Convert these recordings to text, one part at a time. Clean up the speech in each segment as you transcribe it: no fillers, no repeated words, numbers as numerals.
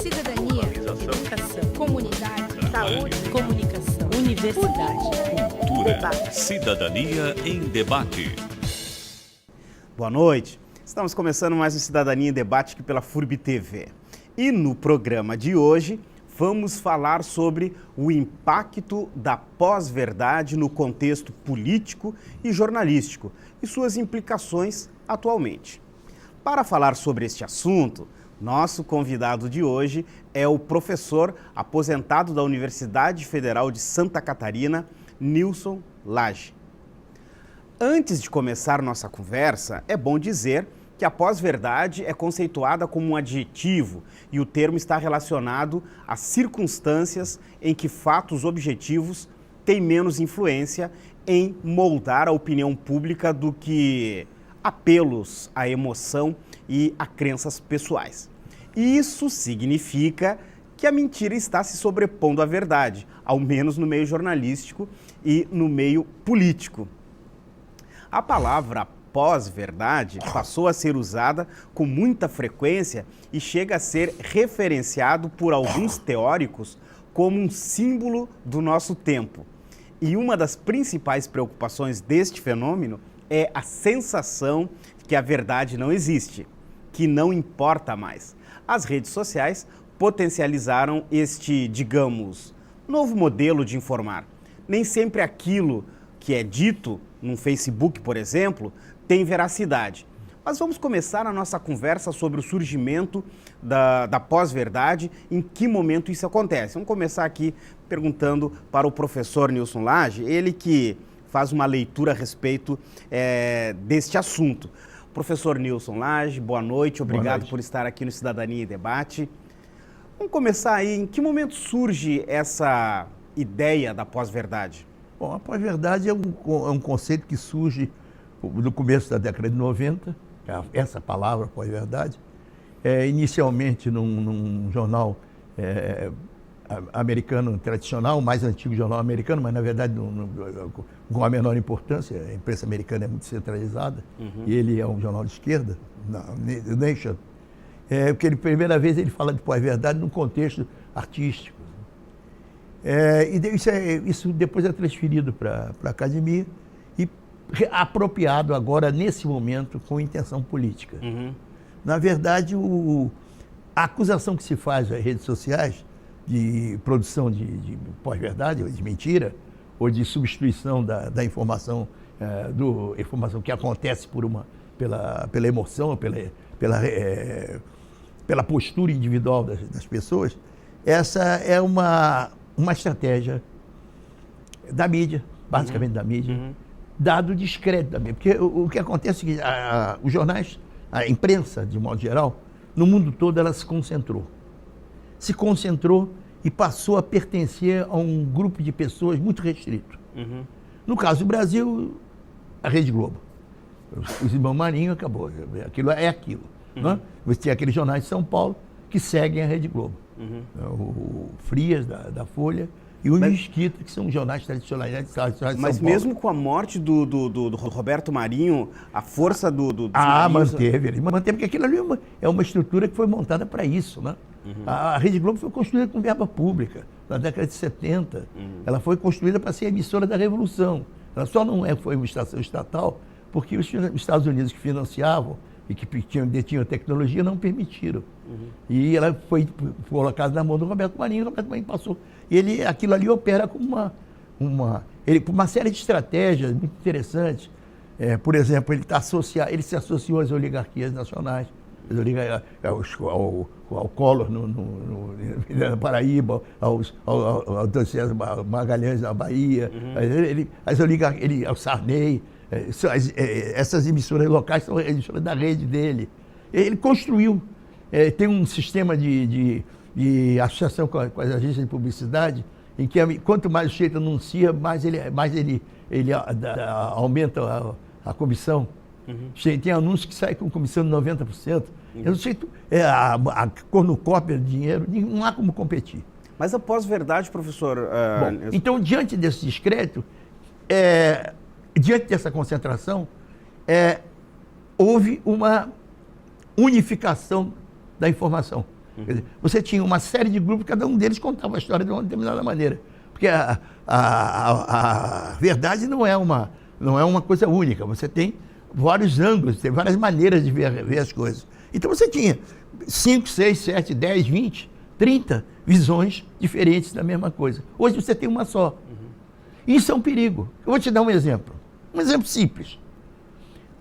cidadania, educação, comunidade, saúde, comunicação, universidade, cultura, debate. cidadania em debate. Boa noite. Estamos começando mais um Cidadania em Debate aqui pela FURB TV. E no programa de hoje vamos falar sobre o impacto da pós-verdade no contexto político e jornalístico e suas implicações atualmente. Para falar sobre este assunto, nosso convidado de hoje é o professor aposentado da Universidade Federal de Santa Catarina, Nilson Lage. Antes de começar nossa conversa, é bom dizer que a pós-verdade é conceituada como um adjetivo e o termo está relacionado às circunstâncias em que fatos objetivos têm menos influência em moldar a opinião pública do que apelos à emoção e a crenças pessoais. Isso significa que a mentira está se sobrepondo à verdade, ao menos no meio jornalístico e no meio político. A palavra pós-verdade passou a ser usada com muita frequência e chega a ser referenciado por alguns teóricos como um símbolo do nosso tempo. E uma das principais preocupações deste fenômeno é a sensação que a verdade não existe, que não importa mais. As redes sociais potencializaram este, digamos, novo modelo de informar. Nem sempre aquilo que é dito no Facebook, por exemplo, tem veracidade. Mas vamos começar a nossa conversa sobre o surgimento da pós-verdade, em que momento isso acontece. Vamos começar aqui perguntando para o professor Nilson Lage, ele que faz uma leitura a respeito deste assunto. Professor Nilson Lage, boa noite, obrigado por estar aqui no Cidadania em Debate. Vamos começar aí, em que momento surge essa ideia da pós-verdade? Bom, a pós-verdade é um conceito que surge no começo da década de 90, essa palavra pós-verdade, inicialmente num jornal americano tradicional, o mais antigo jornal americano, mas na verdade com a menor importância. A imprensa americana é muito centralizada, e ele é um jornal de esquerda, The Nation, porque primeira vez ele fala de pós-verdade num contexto artístico. E isso depois é transferido para a academia e apropriado agora, nesse momento, com intenção política. Na verdade, a acusação que se faz às redes sociais de produção de pós-verdade, ou de mentira, ou de substituição da informação, informação que acontece pela emoção, pela postura individual das pessoas, essa é uma estratégia da mídia, basicamente da mídia, dado o descrédito da mídia. Porque o que acontece é que os jornais, a imprensa, de modo geral, no mundo todo ela se concentrou e passou a pertencer a um grupo de pessoas muito restrito. No caso do Brasil, a Rede Globo. Os irmãos Marinho acabou, aquilo é aquilo. Né? Você tem aqueles jornais de São Paulo que seguem a Rede Globo. O Frias, da Folha, e o Mesquita, que são jornais tradicionais de São Paulo. Mas mesmo com a morte do Roberto Marinho, a força dos manteve. Ele manteve, porque aquilo ali é uma estrutura que foi montada para isso, né? A Rede Globo foi construída com verba pública, na década de 70. Ela foi construída para ser emissora da Revolução. Ela só não foi uma estação estatal porque os Estados Unidos que financiavam e que detinham tecnologia não permitiram. E ela foi colocada na mão do Roberto Marinho, o Roberto Marinho passou. E aquilo ali opera como uma série de estratégias muito interessantes. Por exemplo, ele se associou às oligarquias nacionais, ao Collor na Paraíba, ao Magalhães na Bahia, ao Sarney. Essas emissoras locais são emissoras da rede dele. Ele construiu, tem um sistema de associação com as agências de publicidade, em que quanto mais o sujeito anuncia, mais ele aumenta a comissão. Tem anúncios que saem com comissão de 90%. Eu não sei, a cornucópia de dinheiro, não há como competir. Mas a pós-verdade, professor... Bom, então, diante desse descrédito, diante dessa concentração, houve uma unificação da informação. Quer dizer, você tinha uma série de grupos, cada um deles contava a história de uma determinada maneira. Porque a verdade não é uma coisa única, você tem vários ângulos, tem várias maneiras de ver as coisas. Então você tinha 5, 6, 7, 10, 20, 30 visões diferentes da mesma coisa. Hoje você tem uma só. Isso é um perigo. Eu vou te dar um exemplo simples.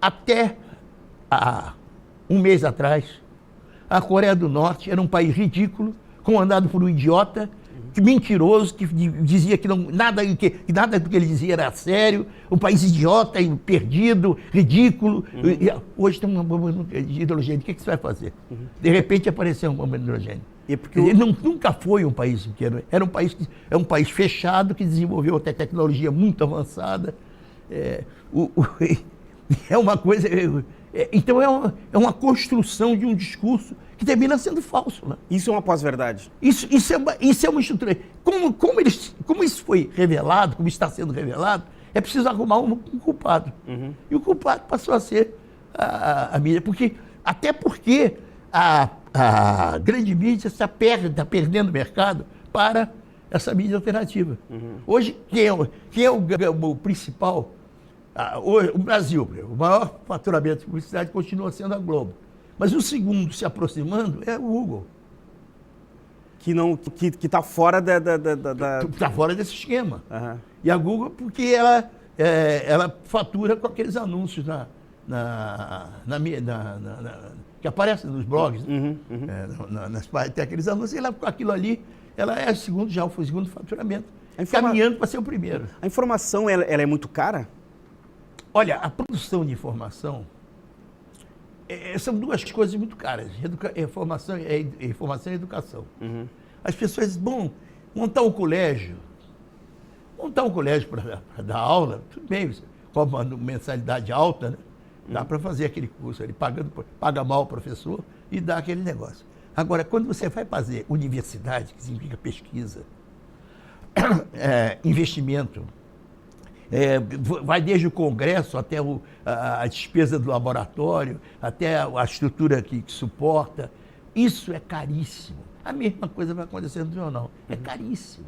Até um mês atrás, a Coreia do Norte era um país ridículo, comandado por um idiota, mentiroso, que dizia que nada do que ele dizia era sério, um país idiota, perdido, ridículo. E hoje tem uma bomba de hidrogênio. O que você vai fazer? De repente apareceu uma bomba de hidrogênio. Ele nunca foi um país pequeno, era um país fechado que desenvolveu até tecnologia muito avançada. É uma coisa. Então é uma construção de um discurso que termina sendo falso. Né? Isso é uma pós-verdade. Isso é uma estrutura. Como isso foi revelado, como está sendo revelado, é preciso arrumar um culpado. E o culpado passou a ser a mídia. Até porque a grande mídia está perdendo mercado para essa mídia alternativa. Hoje, quem é o principal? O Brasil, o maior faturamento de publicidade continua sendo a Globo. Mas o segundo se aproximando é o Google. Que está fora Está fora desse esquema. E a Google, porque ela fatura com aqueles anúncios que aparecem nos blogs. Tem aqueles anúncios, e com aquilo ali, ela é o segundo faturamento. Caminhando para ser o primeiro. A informação, ela é muito cara? Olha, a produção de informação são duas coisas muito caras. Informação e educação. As pessoas dizem, bom, montar um colégio para dar aula, tudo bem, você cobra uma mensalidade alta, né? Dá para fazer aquele curso ali, paga mal o professor e dá aquele negócio. Agora, quando você vai fazer universidade, que significa pesquisa, investimento, vai desde o congresso até a despesa do laboratório, até a estrutura que suporta. Isso é caríssimo. A mesma coisa vai acontecer no jornal. É caríssimo.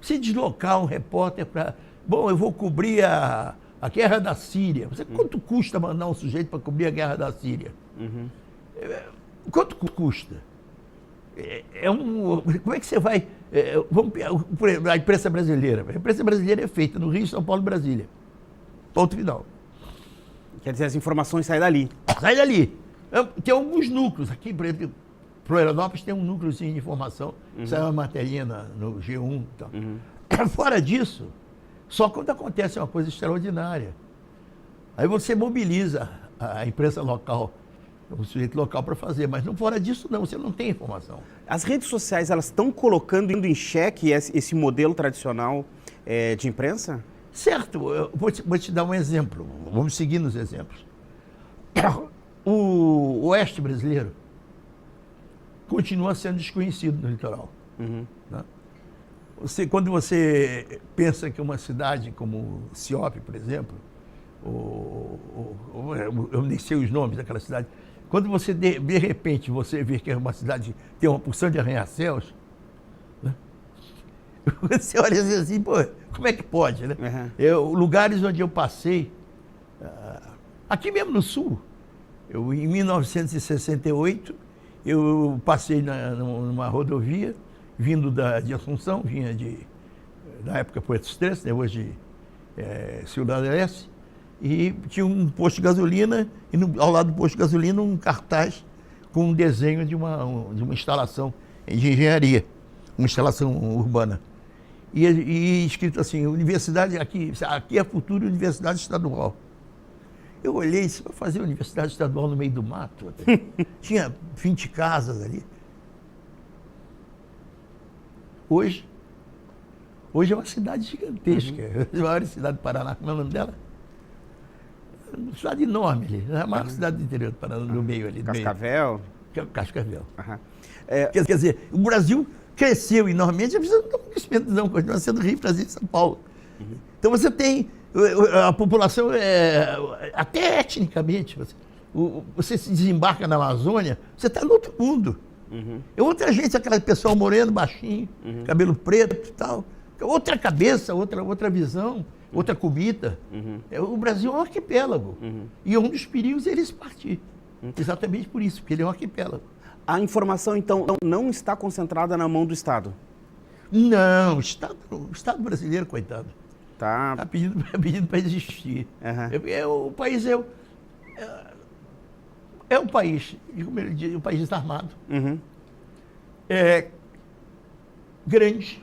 Você deslocar um repórter para... Bom, eu vou cobrir a guerra da Síria. Quanto custa mandar um sujeito para cobrir a guerra da Síria? Quanto custa? Como é que você vai... a imprensa brasileira. A imprensa brasileira é feita no Rio, São Paulo e Brasília. Ponto final. Quer dizer, as informações saem dali. Sai dali. Tem alguns núcleos. Aqui, por exemplo, Florianópolis tem um núcleozinho de informação. Sai uma materinha no G1. Então. Fora disso, só quando acontece uma coisa extraordinária. Aí você mobiliza a imprensa local, o sujeito local para fazer, mas não fora disso não, você não tem informação. As redes sociais, elas estão colocando em xeque esse modelo tradicional de imprensa? Certo, eu vou te dar um exemplo, vamos seguir nos exemplos. O oeste brasileiro continua sendo desconhecido no litoral. Né? Quando você pensa que uma cidade como Siop, por exemplo, eu nem sei os nomes daquela cidade, quando você, de repente, você vê que é uma cidade que tem uma porção de arranha-céus, né? Você olha assim, pô, como é que pode, né? Lugares onde eu passei, aqui mesmo no Sul, em 1968, eu passei numa rodovia, vindo de Assunção, vinha da época Puerto Estresse, né, hoje Ciudad del Este, e tinha um posto de gasolina, e ao lado do posto de gasolina um cartaz com um desenho de uma instalação de engenharia, uma instalação urbana. E escrito assim, universidade, aqui é a futura universidade estadual. Eu olhei, se vai fazer universidade estadual no meio do mato, tinha 20 casas ali. Hoje é uma cidade gigantesca, a maior cidade do Paraná, como é o nome dela? Uma cidade enorme ali, a maior cidade do interior do Paraná, no meio ali. Cascavel? Cascavel. Quer dizer, o Brasil cresceu enormemente, não precisa de um crescimento não, continua sendo Rio, Brasil e São Paulo. Então você tem a população, até etnicamente, você se desembarca na Amazônia, você está no outro mundo. É outra gente, aquele pessoal moreno, baixinho, cabelo preto e tal. Outra cabeça, outra visão, outra comida. O Brasil é um arquipélago. E um dos perigos é ele se partir. Exatamente por isso, porque ele é um arquipélago. A informação, então, não está concentrada na mão do Estado? Não, o Estado brasileiro, coitado, Tá. está pedindo para existir. O país é um país, como ele diz, um país desarmado. É grande.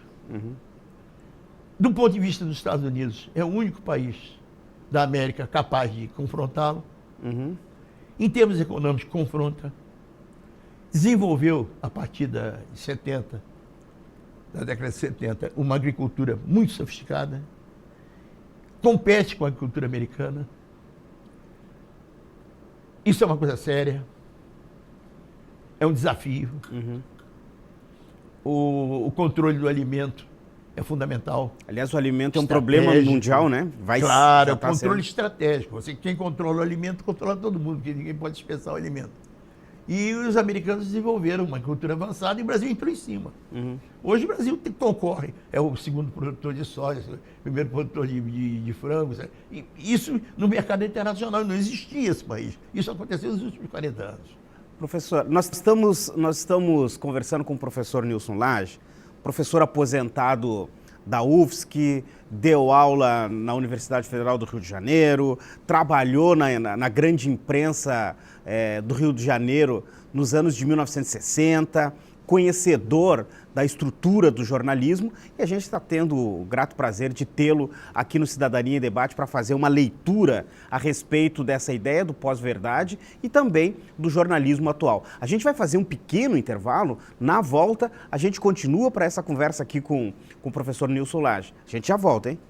Do ponto de vista dos Estados Unidos, é o único país da América capaz de confrontá-lo. Em termos econômicos, confronta. Desenvolveu, a partir da década de 70, uma agricultura muito sofisticada. Compete com a agricultura americana. Isso é uma coisa séria. É um desafio. O controle do alimento é fundamental. Aliás, o alimento é um problema mundial, né? Claro, é o controle estratégico. Quem controla o alimento, controla todo mundo, porque ninguém pode dispensar o alimento. E os americanos desenvolveram uma agricultura avançada e o Brasil entrou em cima. Hoje o Brasil concorre, é o segundo produtor de soja, o primeiro produtor de frangos. E isso no mercado internacional não existia esse país. Isso aconteceu nos últimos 40 anos. Professor, nós estamos conversando com o professor Nilson Lage, professor aposentado da UFSC, deu aula na Universidade Federal do Rio de Janeiro, trabalhou na grande imprensa do Rio de Janeiro nos anos de 1960, conhecedor da estrutura do jornalismo, e a gente está tendo o grato prazer de tê-lo aqui no Cidadania em Debate para fazer uma leitura a respeito dessa ideia do pós-verdade e também do jornalismo atual. A gente vai fazer um pequeno intervalo, na volta a gente continua para essa conversa aqui com o professor Nilson Lage. A gente já volta, hein?